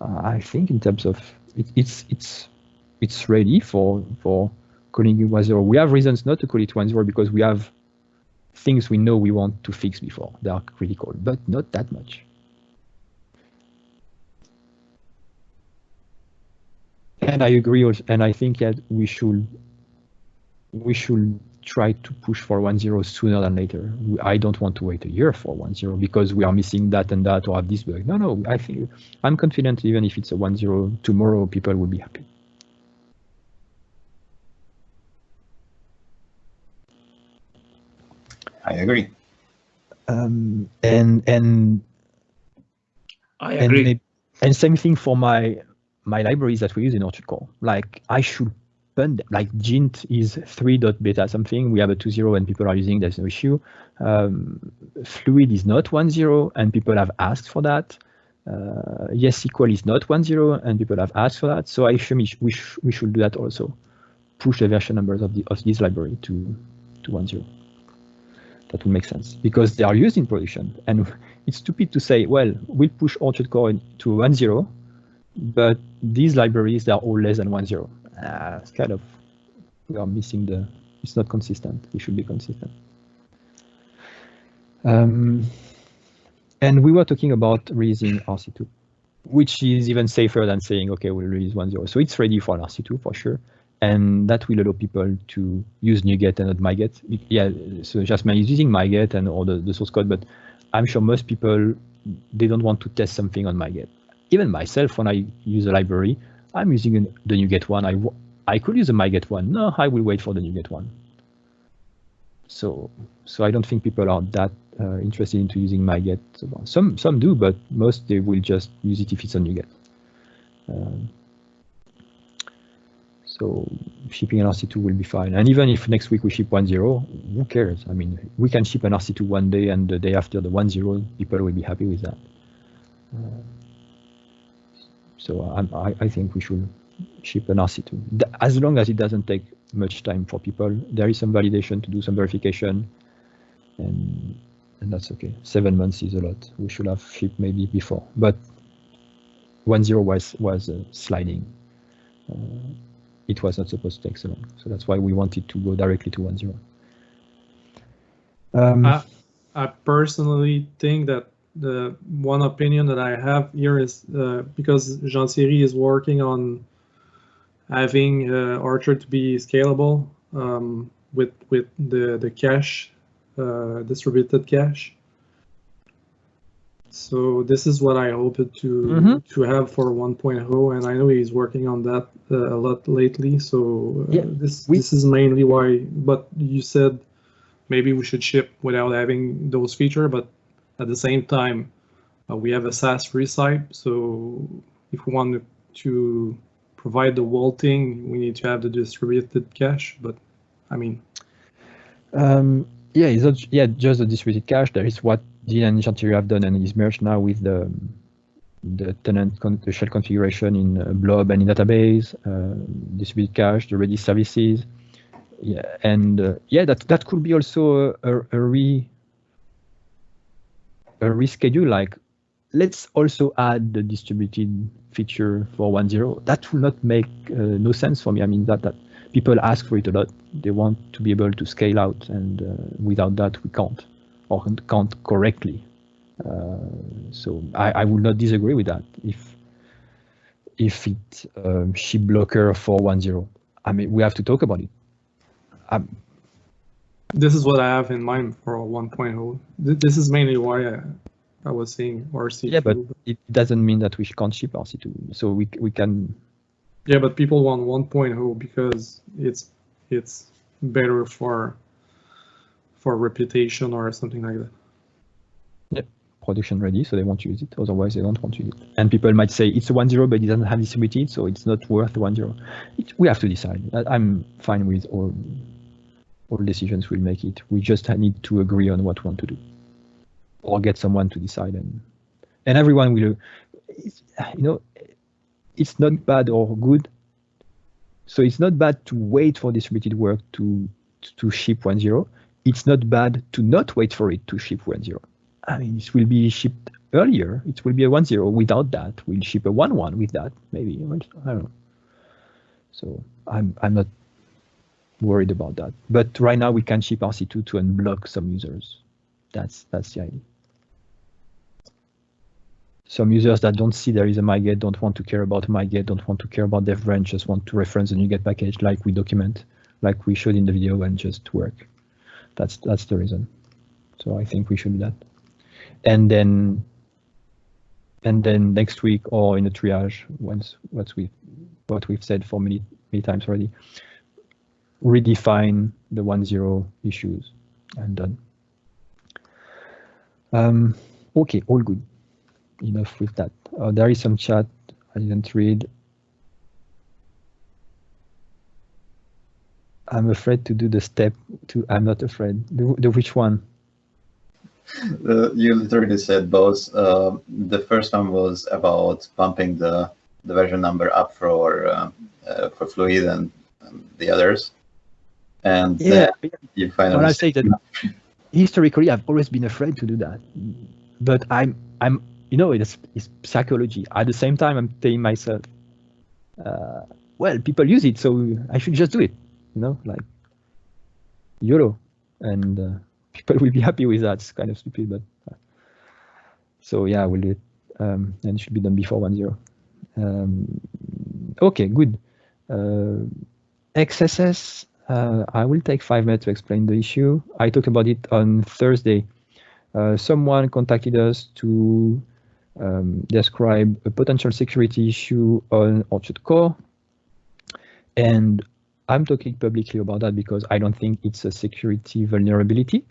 I think in terms of it's ready for calling it 1.0. We have reasons not to call it 1.0 because we have things we know we want to fix before. They are critical, but not that much. And I agree also, and I think that we should try to push for 1.0 sooner than later. I don't want to wait a year for 1.0 because we are missing that and that or have this bug. No, I think I'm confident even if it's a 1.0 tomorrow, people will be happy. I agree. And I agree. And same thing for my libraries that we use in Orchard Core. Like I should pun them. Like Gint is 3.beta something. We have a 2.0 and people are using. There's no issue. Fluid is not 1.0 and people have asked for that. Yes SQL is not 1.0 and people have asked for that. So I think we should do that also. Push the version numbers of this library to 1.0. That will make sense because they are used in production. And it's stupid to say, well, we'll push Orchard Core to 1.0, but these libraries, they're all less than 1.0. It's kind of, we are missing it's not consistent. We should be consistent. And we were talking about releasing RC2, which is even safer than saying, okay, we'll release 1.0. So it's ready for an RC2 for sure. And that will allow people to use NuGet and not MyGet. Yeah, so Jasmine is using MyGet and all the source code, but I'm sure most people, they don't want to test something on MyGet. Even myself, when I use a library, I'm using the NuGet one. I could use a MyGet one. No, I will wait for the NuGet one. So I don't think people are that interested into using MyGet. Some do, but most they will just use it if it's on NuGet. So shipping an RC2 will be fine. And even if next week we ship 1.0, who cares? I mean, we can ship an RC2 one day and the day after the 1.0, people will be happy with that. So I think we should ship an RC2. As long as it doesn't take much time for people, there is some validation to do some verification, and that's okay. 7 months is a lot. We should have shipped maybe before, but 1.0 was sliding. It was not supposed to take so long. So that's why we wanted to go directly to 1.0. I personally think that the one opinion that I have here is because Jean-Thierry is working on having Archer to be scalable with the cache, distributed cache. So this is what I hoped to have for 1.0, and I know he's working on that a lot lately. So this is mainly why. But you said maybe we should ship without having those features, but at the same time, we have a SaaS free site. So if we want to provide the whole thing, we need to have the distributed cache. But I mean, it's not, just the distributed cache. There is what Dean and Jean-Thierry have done, and is merged now with the tenant the shell configuration in Blob and in database, distributed cache, the Redis services. And that could be also a reschedule. Like, let's also add the distributed feature for 1.0. That will not make no sense for me. I mean, that people ask for it a lot. They want to be able to scale out, and without that we can't, or can't correctly. So I would not disagree with that if it's ship blocker for 1.0. I mean, we have to talk about it. This is what I have in mind for 1.0. This is mainly why I was saying RC2. Yeah, but it doesn't mean that we can't ship RC2. So we can. Yeah, but people want 1.0 because it's better for reputation or something like that. Yeah, production ready, so they want to use it. Otherwise, they don't want to use it. And people might say it's a 1.0, but it doesn't have distributed, so it's not worth 1.0. We have to decide. I'm fine with all decisions. We'll make it. We just need to agree on what we want to do, or get someone to decide, and everyone will. It's not bad or good. So it's not bad to wait for distributed work to ship 1.0. It's not bad to not wait for it to ship 1.0. I mean, it will be shipped earlier. It will be a 1.0 without that. We'll ship a 1.1 with that, maybe. I don't know. So I'm not worried about that. But right now we can ship RC2 to unblock some users. That's the idea. Some users that don't see there is a myget, don't want to care about myget, don't want to care about dev branch, just want to reference the NuGet package like we document, like we showed in the video, and just work. That's the reason. So I think we should do that. And then next week, or in a triage, once what we've said for many times already, redefine the 1.0 issues, and done. Okay, all good. Enough with that. There is some chat I didn't read. I'm afraid to do the step to. I'm not afraid. The which one? You literally said both. The first one was about bumping the version number up for Fluid and the others. And then you finally. Well, I say that historically I've always been afraid to do that, but I'm. It's psychology. At the same time, I'm telling myself, well, people use it, so I should just do it. Like YOLO, and people will be happy with that. It's kind of stupid, but so yeah, we'll do it, and it should be done before 1.0. Okay, good. XSS. I will take 5 minutes to explain the issue. I talked about it on Thursday. Someone contacted us to describe a potential security issue on Orchard Core, and I'm talking publicly about that because I don't think it's a security vulnerability.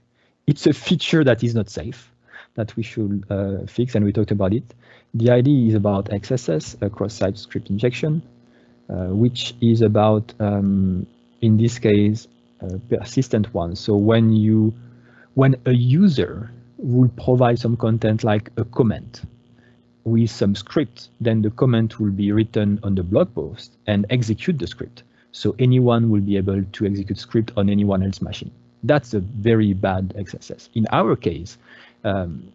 It's a feature that is not safe, that we should fix, and we talked about it. The idea is about XSS, cross-site script injection, which is about, in this case, a persistent one. So when a user will provide some content like a comment with some script, then the comment will be written on the blog post and execute the script. So anyone will be able to execute script on anyone else's machine. That's a very bad XSS. In our case,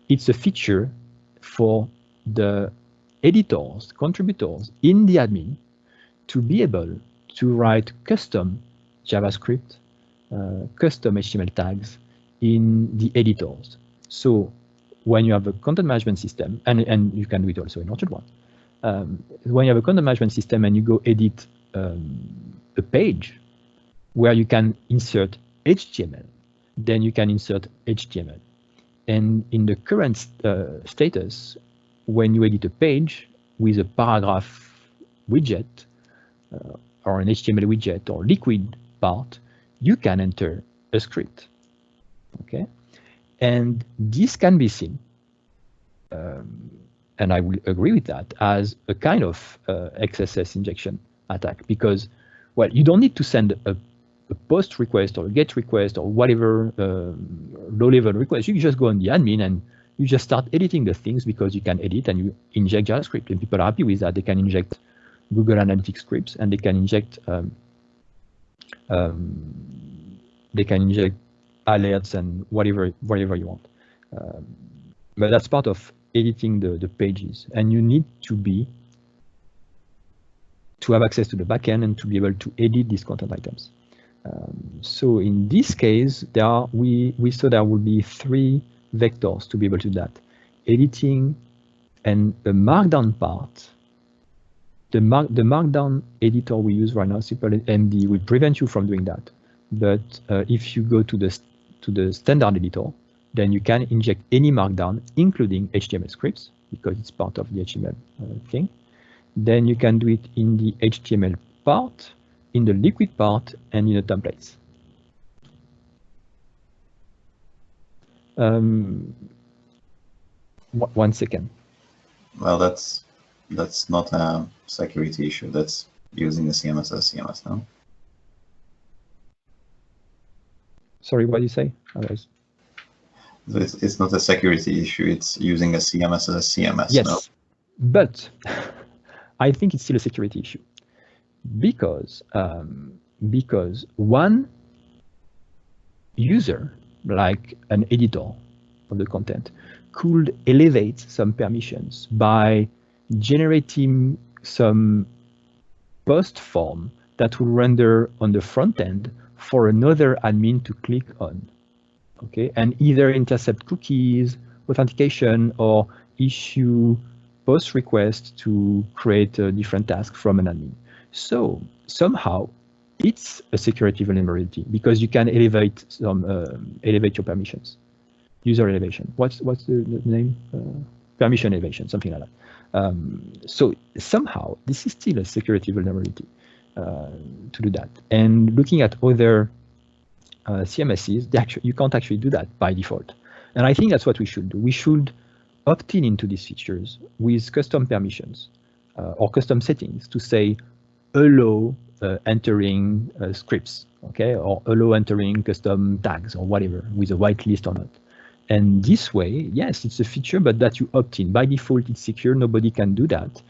it's a feature for the editors, contributors in the admin to be able to write custom JavaScript, custom HTML tags in the editors. So when you have a content management system, and you can do it also in Orchard one, when you have a content management system and you go edit a page where you can insert HTML, then you can insert HTML. And in the current status, when you edit a page with a paragraph widget or an HTML widget or liquid part, you can enter a script. Okay, and this can be seen, and I will agree with that, as a kind of XSS injection attack, because, well, you don't need to send a post request or a get request or whatever low-level request. You can just go on the admin and you just start editing the things, because you can edit and you inject JavaScript, and people are happy with that. They can inject Google Analytics scripts, and they can inject alerts and whatever you want. But that's part of editing the pages, and you need to have access to the backend and to be able to edit these content items. So in this case, we saw there would be 3 vectors to be able to do that: editing and the markdown part. The markdown editor we use right now, SearchPseudoElements, will prevent you from doing that. But if you go to the standard editor, then you can inject any markdown, including HTML scripts, because it's part of the HTML thing. Then you can do it in the HTML part, in the liquid part, and in the templates. One second. Well, that's not a security issue. That's using the CMS as CMS now. Sorry, what did you say? Otherwise. It's not a security issue. It's using a CMS as a CMS. Yes, no? But I think it's still a security issue, because one user, like an editor of the content, could elevate some permissions by generating some post form that will render on the front end for another admin to click on. Okay, and either intercept cookies, authentication, or issue post requests to create a different task from an admin. So somehow it's a security vulnerability, because you can elevate your permissions. User elevation. What's the name? Permission elevation, something like that. So somehow this is still a security vulnerability to do that. And looking at other CMSs, you can't actually do that by default. And I think that's what we should do. We should opt in into these features with custom permissions or custom settings to say allow entering scripts, okay, or allow entering custom tags or whatever with a whitelist or not. And this way, yes, it's a feature, but that you opt in. By default, it's secure. Nobody can do that.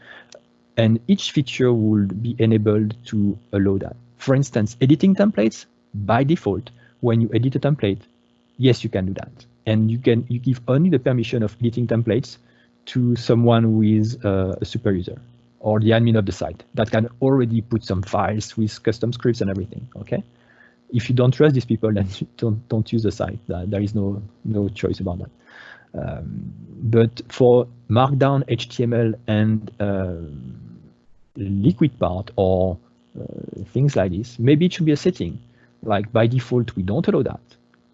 And each feature will be enabled to allow that. For instance, editing templates, by default, when you edit a template, yes, you can do that. And you give only the permission of editing templates to someone who is a super user or the admin of the site that can already put some files with custom scripts and everything. Okay. If you don't trust these people, then don't use the site. There is no choice about that. But for Markdown, HTML, and liquid part or things like this, maybe it should be a setting. Like by default, we don't allow that,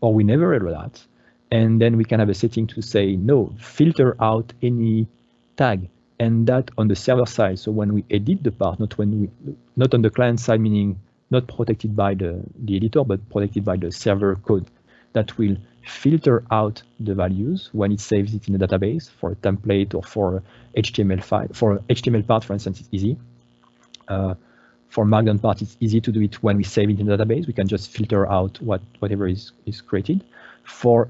or we never allow that. And then we can have a setting to say, no, filter out any tag, and that on the server side. So when we edit the part, not on the client side, meaning not protected by the editor, but protected by the server code, that will filter out the values when it saves it in a database for a template or for HTML file. For HTML part, for instance, it's easy. For Markdown part, it's easy to do it when we save it in the database. We can just filter out whatever is created. For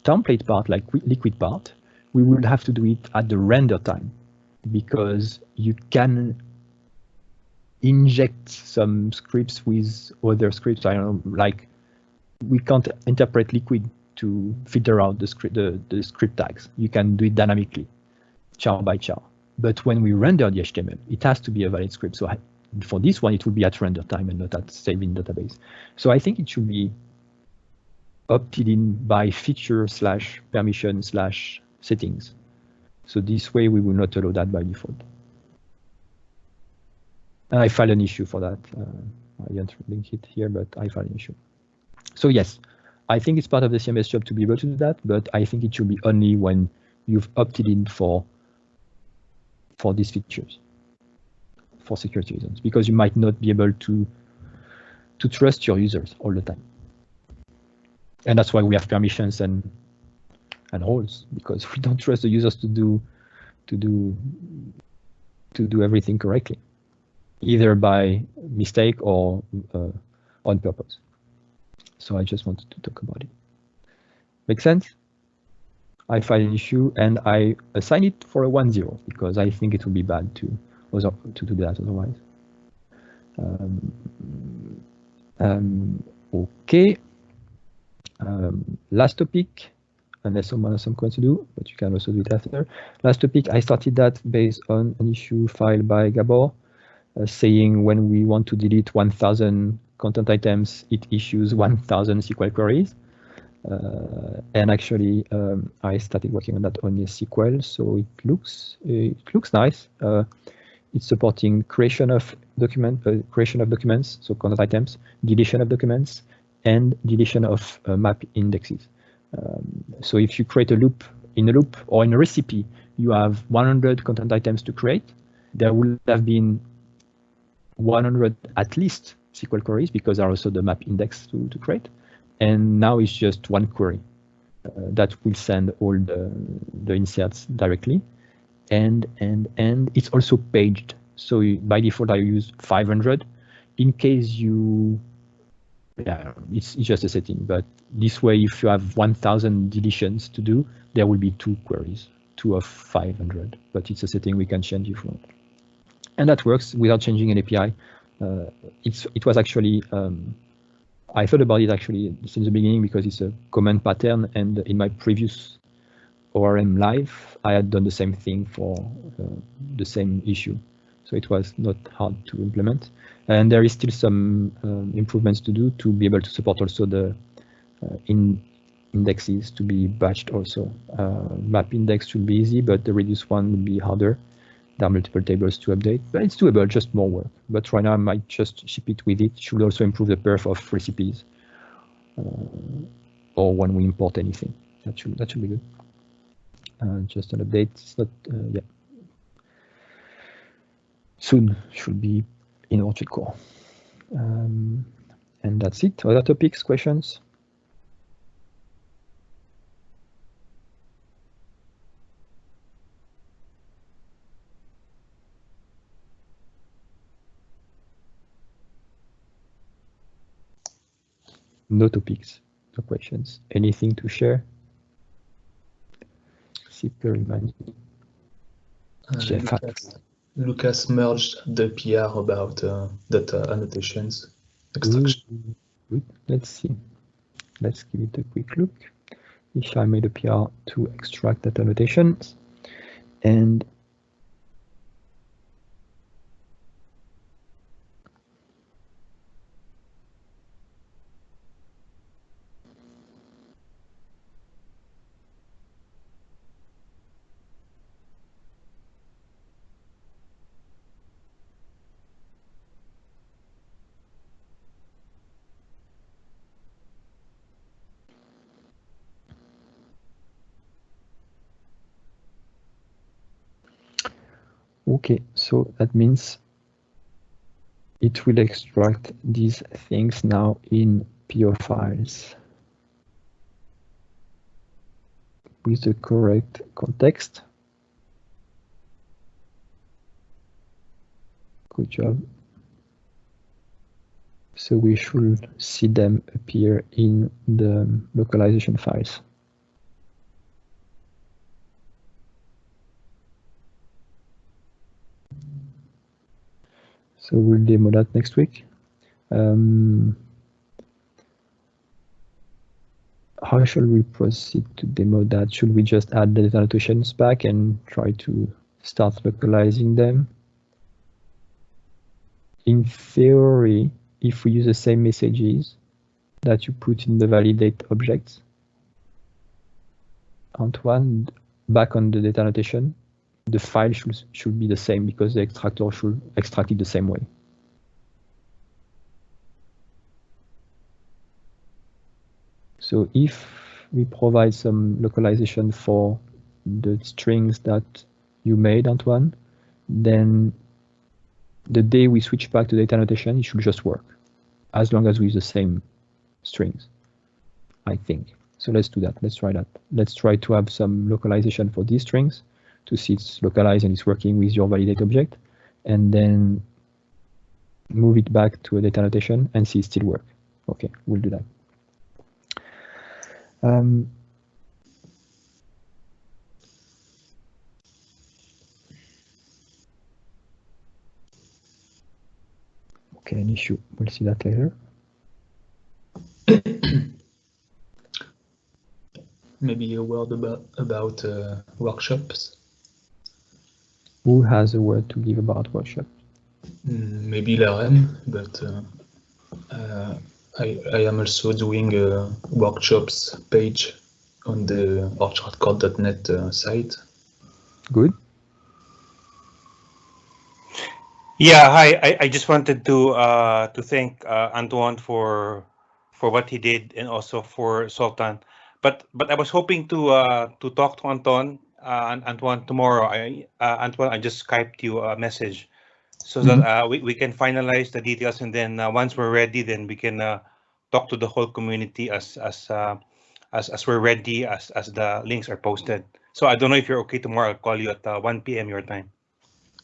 template part, like liquid part, we would have to do it at the render time, because you can inject some scripts with other scripts. I don't know, like we can't interpret liquid to filter out the script tags. You can do it dynamically, char by char. But when we render the HTML, it has to be a valid script. So for this one, it will be at render time and not at saving database. So I think it should be opted in by feature / permission / settings. So this way we will not allow that by default. I filed an issue for that. I didn't link it here, but I filed an issue. So yes, I think it's part of the CMS job to be able to do that, but I think it should be only when you've opted in for these features, for security reasons, because you might not be able to trust your users all the time. And that's why we have permissions and roles, because we don't trust the users to do everything correctly, either by mistake or on purpose. So I just wanted to talk about it. Make sense? I filed an issue and I assign it for a 1-0 because I think it would be bad to do that otherwise. Okay. Last topic, unless someone has some comments to do, but you can also do it after. Last topic, I started that based on an issue filed by Gabor, saying when we want to delete 1,000 content items, it issues 1,000 SQL queries. And actually, I started working on that on SQL, so it looks nice. It's supporting creation of documents, so content items, deletion of documents, and deletion of map indexes. So if you create a loop or in a recipe, you have 100 content items to create. There will have been 100 at least SQL queries because there are also the map index to create. And now it's just one query that will send all the inserts directly. And it's also paged. So by default, I use 500 in case it's just a setting. But this way, if you have 1,000 deletions to do, there will be 2 queries, 2 of 500. But it's a setting we can change if we want. And that works without changing an API. It was actually, I thought about it actually since the beginning because it's a command pattern. And in my previous ORM live, I had done the same thing for the same issue. So it was not hard to implement. And there is still some improvements to do to be able to support also the indexes to be batched also. Map index should be easy, but the reduced one would be harder. There are multiple tables to update, but it's doable, just more work. But right now I might just ship it with it. Should also improve the perf of recipes or when we import anything. That should be good. Just an update. It's not yeah. Soon should be in Orchid Core. And that's it. Other topics, questions? No topics, no questions. Anything to share? Lucas merged the PR about data annotations extraction. Good. Let's see. Let's give it a quick look. If I made a PR to extract data annotations and okay, so that means it will extract these things now in PO files with the correct context. Good job. So we should see them appear in the localization files. So we'll demo that next week. How shall we proceed to demo that? Should we just add the data annotations back and try to start localizing them? In theory, if we use the same messages, that you put in the validate objects. Antoine, back on the data annotation, the file should be the same because the extractor should extract it the same way. So if we provide some localization for the strings that you made, Antoine, then the day we switch back to data annotation, it should just work, as long as we use the same strings, I think. So let's do that. Let's try that. Let's try to have some localization for these strings to see it's localized and it's working with your validate object, and then move it back to a data annotation and see it still work. Okay, we'll do that. Okay, an issue. We'll see that later. Maybe a word about workshops. Who has a word to give about workshop? Maybe Laren, but I am also doing a workshops page on the orchardcore.net site. Good. Yeah, hi. I just wanted to thank Antoine for what he did, and also for Sultan. But I was hoping to talk to Antoine tomorrow. Antoine, I just Skyped you a message so that we can finalize the details, and then once we're ready, then we can talk to the whole community as we're ready, as the links are posted. So I don't know if you're okay tomorrow. I'll call you at 1 p.m. your time.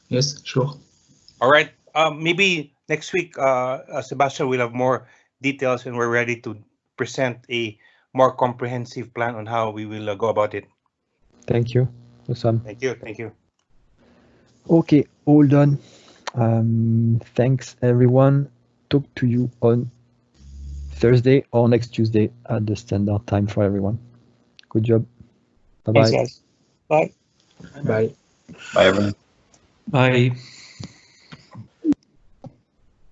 Yes, sure. All right. Maybe next week, Sebastian will have more details, and we're ready to present a more comprehensive plan on how we will go about it. Thank you. Awesome. Thank you. Thank you. Okay, all done. Thanks, everyone. Talk to you on Thursday or next Tuesday at the standard time for everyone. Good job. Bye-bye. Thanks, guys. Bye. Bye. Bye, everyone. Bye.